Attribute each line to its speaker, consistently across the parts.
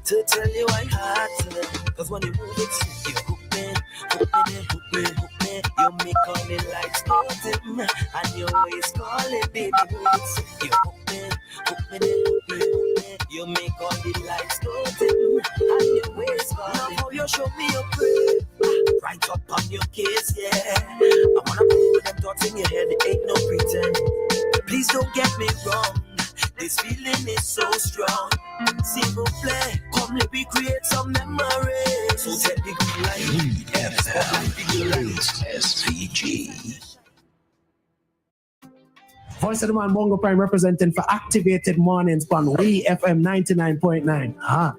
Speaker 1: to tell you I had to. Cause when you move it, you hook me, hook me, hook me, hook me. You make all the lights go dim, and your ways calling, baby, move it, you hook me, hook me, hook me, hook me. You make all the lights go dim, and your ways calling. Now how you show me your prayer, right up on your case, yeah. I wanna put them thoughts in your head, it ain't no pretend. Please don't get me wrong, this feeling is so strong. Single play, come let me create some memories. So take the good life, WEFM, SVG.
Speaker 2: Voice of the Man, Bongo Prime, representing for Activated Mornings on WEFM 99.9. Ah.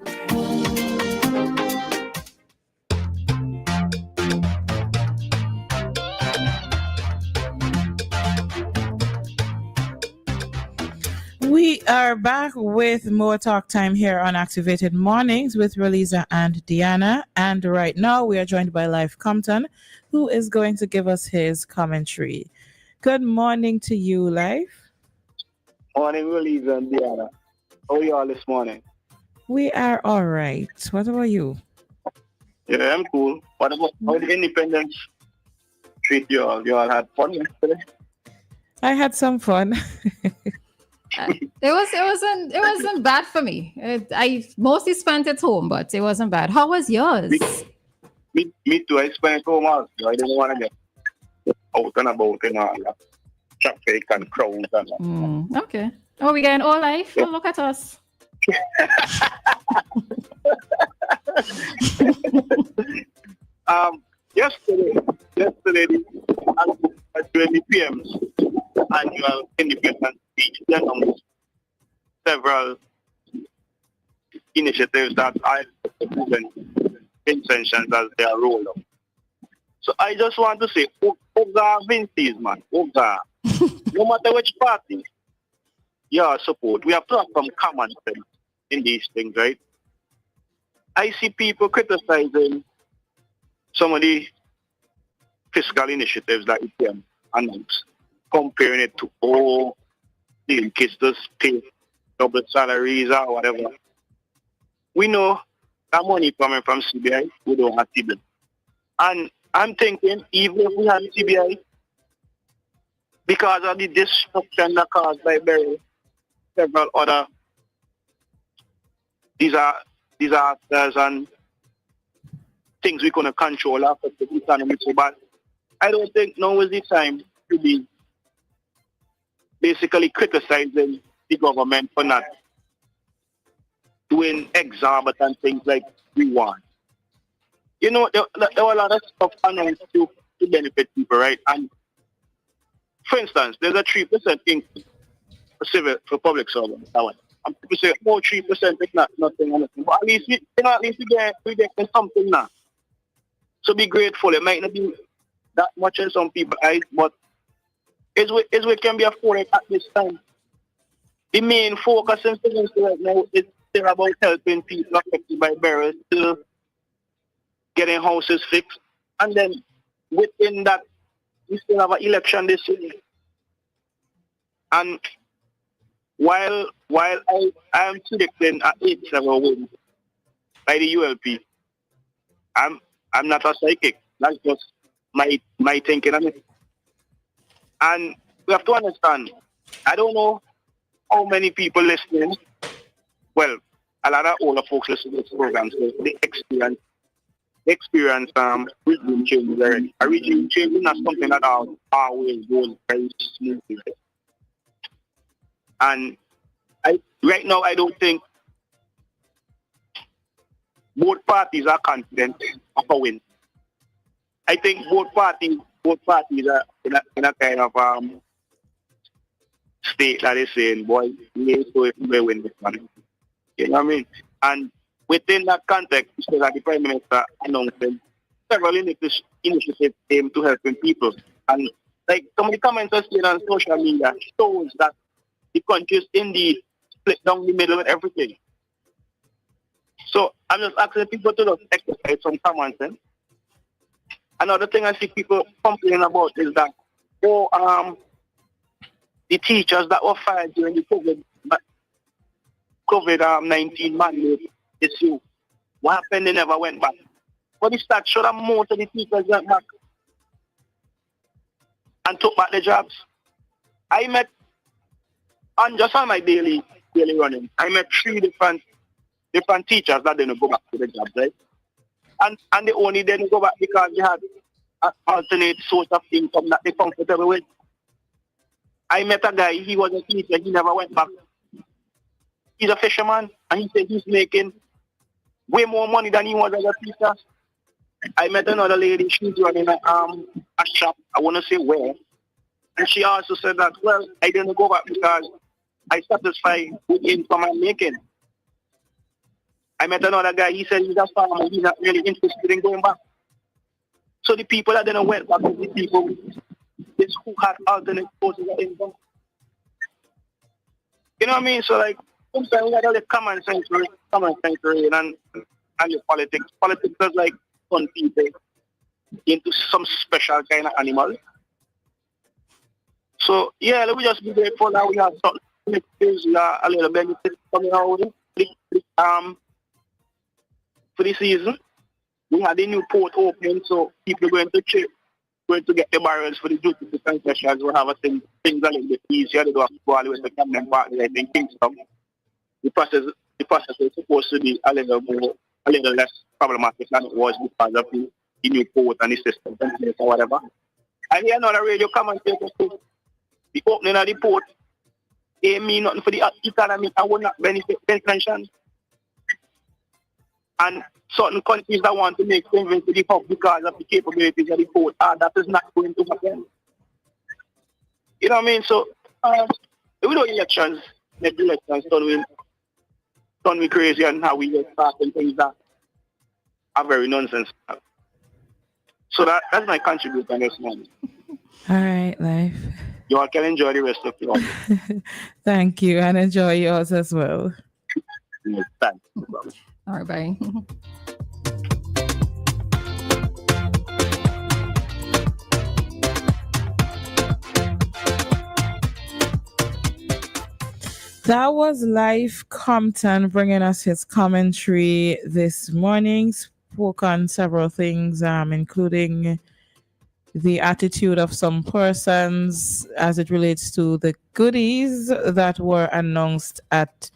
Speaker 3: We are back with more talk time here on Activated Mornings with Roleza and Dianna. And right now we are joined by Lyf Compton, who is going to give us his commentary. Good morning to you, Lyf.
Speaker 4: Morning, Roleza and Dianna. How are you all this morning?
Speaker 3: We are all right. What about you?
Speaker 4: Yeah, I'm cool. What about how the Independence treat you all? You all had fun yesterday?
Speaker 3: I had some fun.
Speaker 5: It wasn't bad for me. I mostly spent it home, but it wasn't bad. How was yours?
Speaker 4: Me too. I spent it home also. I didn't want to get out and about in all that traffic and crowds and that.
Speaker 5: Okay. Oh, we getting all life? Yeah. Oh, look at us. Yesterday,
Speaker 4: at 20 p.m. annual Independence speech, they announced several initiatives that I intentions as they are rolled out. So I just want to say, Oga Vinces, man, Oga, no matter which party you are support, we have to have some common sense in these things, right? I see people criticizing some of the fiscal initiatives that EPM announced, comparing it to the kids just pay double salaries or whatever. We know that money coming from CBI, we don't have CBI. And I'm thinking, even if we have CBI, because of the destruction that caused by several other disasters and things we couldn't control after the economy so bad, I don't think now is the time to be basically criticizing the government for not doing exorbitant things like we want. You know, there were a lot of stuff announced to benefit people, right? And for instance, there's a 3% increase for public servants. And people say, 3% is not nothing. But at least we get something now. So be grateful. It might not be that much in some people's eyes, but it's what can be afforded at this time. The main focus in things right now is still about helping people affected by barrels, still getting houses fixed. And then within that, we still have an election this year. And while I am predicting an 8-7 win by the ULP, I'm not a psychic. That's just my thinking on it. And we have to understand, I don't know how many people listening, well, a lot of older folks listen to this program, so they experience regime changes already. A regime change is not something that always goes very smoothly. And right now, I don't think both parties are confident of a win. I think both parties are in a kind of state that is saying, boy, so if we win this one. You know what I mean? And within that context, we saw that the Prime Minister announced several initiatives aimed to helping people. And like some of the comments I've seen on social media shows that the country is indeed split down the middle with everything. So I'm just asking people to just exercise some common sense. Another thing I see people complaining about is that the teachers that were fired during the COVID-19 mandate It's you. What happened? They never went back. But the stats show that most of the teachers went back and took back the jobs. I met, just on my daily running, I met 3 different teachers that didn't go back to the jobs, right? And they only didn't go back because they had an alternate source of income that they're comfortable with. I met a guy, he was a teacher, he never went back. He's a fisherman, and he said he's making way more money than he was as a teacher. I met another lady, she's running a shop, I want to say where, and she also said that, well, I didn't go back because I satisfied with the income I'm making. I met another guy, he said he's a farmer, he's not really interested in going back. So the people that didn't went back with the people is who had alternate sources of income. You know what I mean? So like, sometimes we got all the common sense and the politics. Politics is like turn people into some special kind of animal. So yeah, let me just be grateful that we have something a little benefit coming out for the season. We had a new port opening, so people going to get the barrels for the duty to concessions. We'll have things a little bit easier. They don't have to go all the way to Camden Park, like in Kingston. The process is supposed to be a little less problematic than it was because of the new port and the system or whatever. I hear another radio commentator say the opening of the port ain't mean nothing for the economy and will not benefit pensions. And certain countries that want to make things into the hub because of the capabilities of the port, that is not going to happen. You know what I mean? So, we do elections, make elections done we crazy and how we get started things that are very nonsense. So that's my contribution this morning.
Speaker 3: All right, Lyf.
Speaker 4: You all can enjoy the rest of your
Speaker 3: Thank you, and enjoy yours as well.
Speaker 4: Thanks.
Speaker 5: All right, bye.
Speaker 3: That was Lyf Compton bringing us his commentary this morning. Spoke on several things, including the attitude of some persons as it relates to the goodies that were announced at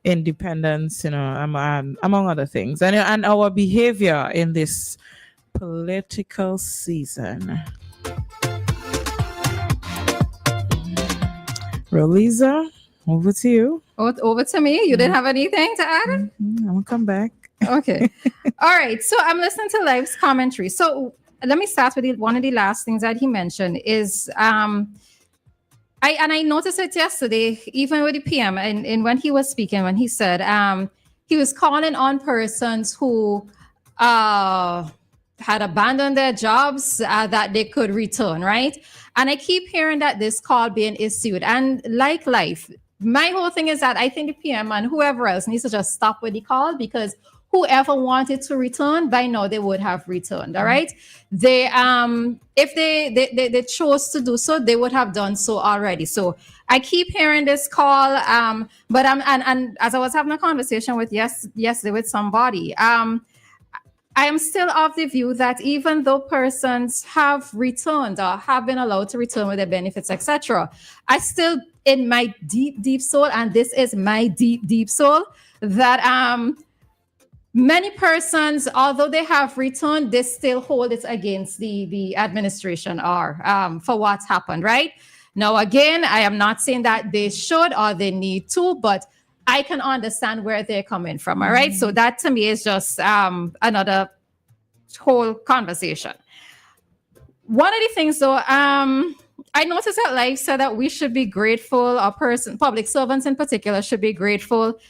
Speaker 3: Independence, among other things, and our behavior in this political season. Roleza, over to you.
Speaker 5: Over to me. You didn't have anything to add?
Speaker 3: I'm gonna come back.
Speaker 5: Okay. All right. So I'm listening to Lyf's commentary. So let me start with one of the last things that he mentioned is I noticed it yesterday, even with the PM, and when he was speaking, when he said he was calling on persons who had abandoned their jobs that they could return, right? And I keep hearing that this call being issued. And like Lyf, my whole thing is that I think the PM and whoever else needs to just stop with the call, because whoever wanted to return, by now they would have returned. All right. They if they chose to do so, they would have done so already. So I keep hearing this call. But and as I was having a conversation with yesterday with somebody, I am still of the view that even though persons have returned or have been allowed to return with their benefits, etc., I still, in my deep soul, and this is my deep soul, that many persons, although they have returned, they still hold it against the administration or for what's happened, right? Now, again, I am not saying that they should or they need to, but I can understand where they're coming from, all right? So that to me is just another whole conversation. One of the things though, I noticed that Lyf said that we should be grateful, or public servants in particular should be grateful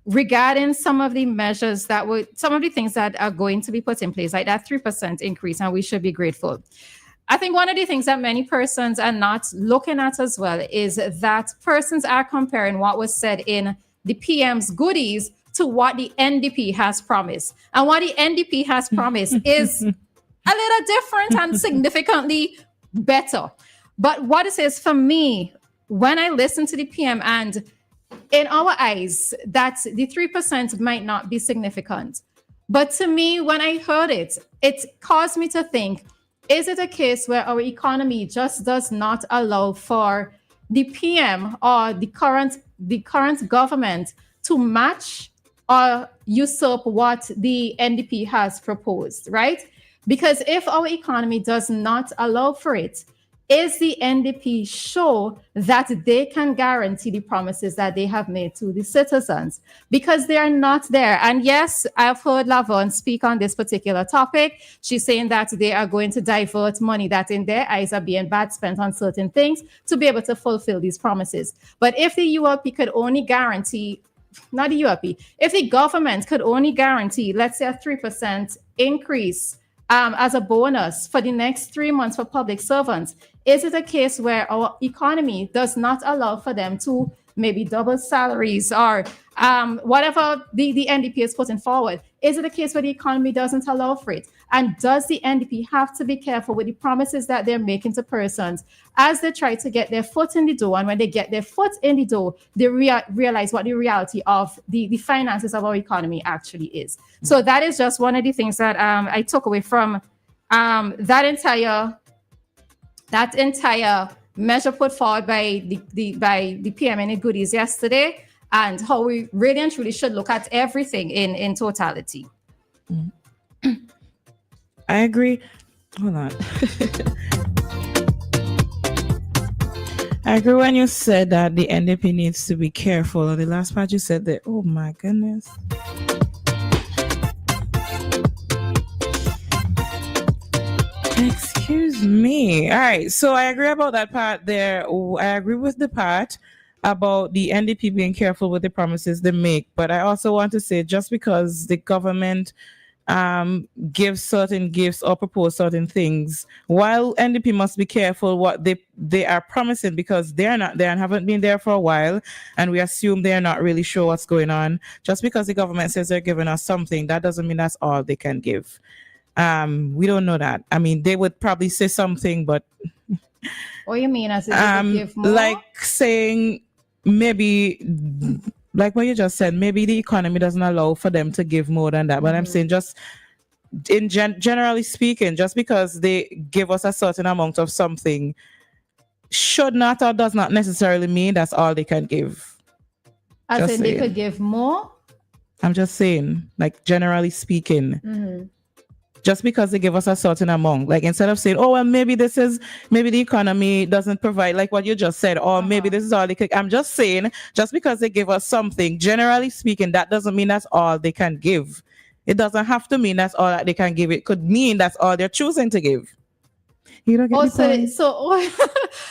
Speaker 5: regarding some of the measures some of the things that are going to be put in place, like that 3% increase, and we should be grateful. I think one of the things that many persons are not looking at as well is that persons are comparing what was said in the PM's goodies to what the NDP has promised. And what the NDP has promised is a little different and significantly better. But what it says for me, when I listen to the PM and in our eyes, that the 3% might not be significant. But to me, when I heard it, it caused me to think, is it a case where our economy just does not allow for the PM or the current government to match or usurp what the NDP has proposed, right? Because if our economy does not allow for it, is the NDP sure that they can guarantee the promises that they have made to the citizens? Because they are not there. And yes, I've heard Lavon speak on this particular topic. She's saying that they are going to divert money that in their eyes are being bad spent on certain things to be able to fulfill these promises. But if the ULP could only guarantee, not the ULP, if the government could only guarantee, let's say, a 3% increase as a bonus for the next 3 months for public servants, is it a case where our economy does not allow for them to maybe double salaries or whatever the NDP is putting forward? Is it a case where the economy doesn't allow for it? And does the NDP have to be careful with the promises that they're making to persons as they try to get their foot in the door? And when they get their foot in the door, they realize what the reality of the finances of our economy actually is. So that is just one of the things that I took away from that entire measure put forward by the PM and the goodies yesterday, and how we really and truly should look at everything in totality.
Speaker 3: I agree. Hold on. I agree when you said that the NDP needs to be careful. The last part you said that, oh my goodness. Excuse me. All right. So I agree about that part there. I agree with the part about the NDP being careful with the promises they make. But I also want to say, just because the government give certain gifts or propose certain things, while NDP must be careful what they are promising, because they're not there and haven't been there for a while, and we assume they're not really sure what's going on. Just because the government says they're giving us something, that doesn't mean that's all they can give. We don't know that. I mean, they would probably say something, but
Speaker 5: what do you mean as if they would give more?
Speaker 3: Like saying maybe, like what you just said, maybe the economy doesn't allow for them to give more than that. But I'm saying, just in generally speaking, just because they give us a certain amount of something should not or does not necessarily mean that's all they can give.
Speaker 5: As in they could give more?
Speaker 3: I'm just saying, like, generally speaking, just because they give us a certain amount, like instead of saying, oh, well, maybe the economy doesn't provide, like what you just said, or maybe this is all they could. I'm just saying, just because they give us something, generally speaking, that doesn't mean that's all they can give. It doesn't have to mean that's all that they can give. It could mean that's all they're choosing to give. You don't get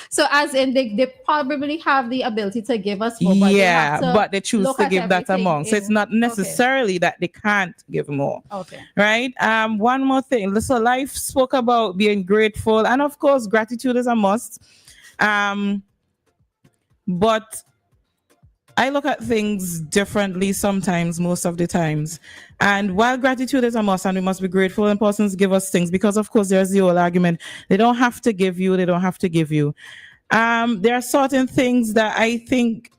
Speaker 5: so as in they probably have the ability to give us more,
Speaker 3: but they choose to give that amount. So it's not necessarily that they can't give more.
Speaker 5: Okay.
Speaker 3: Right? One more thing. So Lyf spoke about being grateful, and of course gratitude is a must. But I look at things differently sometimes, most of the times. And while gratitude is a must and we must be grateful when persons give us things, because of course there's the old argument, they don't have to give you. There are certain things that I think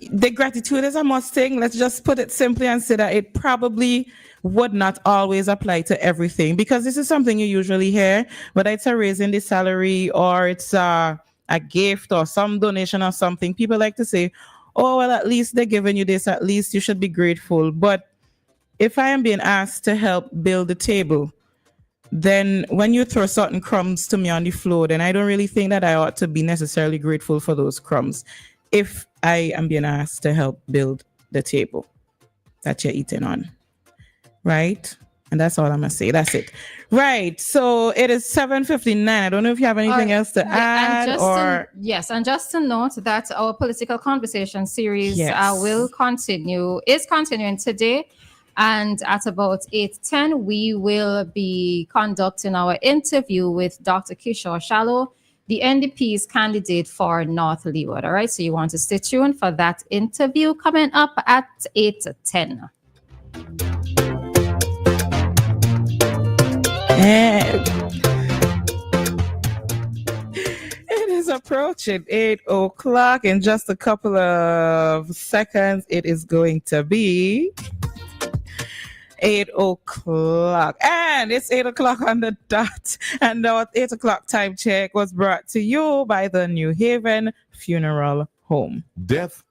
Speaker 3: the gratitude is a must thing. Let's just put it simply and say that it probably would not always apply to everything, because this is something you usually hear, whether it's a raise in the salary or it's a gift or some donation or something. People like to say, oh, well, at least they're giving you this, at least you should be grateful. But if I am being asked to help build the table, then when you throw certain crumbs to me on the floor, then I don't really think that I ought to be necessarily grateful for those crumbs if I am being asked to help build the table that you're eating on. Right? And that's all I'm going to say. That's it. Right. So it is 7:59. I don't know if you have anything else to add.
Speaker 5: And just to note that our political conversation series is continuing today. And at about 8:10, we will be conducting our interview with Dr. Kishore Shallow, the NDP's candidate for North Leeward. All right. So you want to stay tuned for that interview coming up at 8:10.
Speaker 3: It is approaching 8 o'clock. In just a couple of seconds, it is going to be 8 o'clock. And it's 8 o'clock on the dot. And our 8 o'clock time check was brought to you by the New Haven Funeral Home.
Speaker 6: Death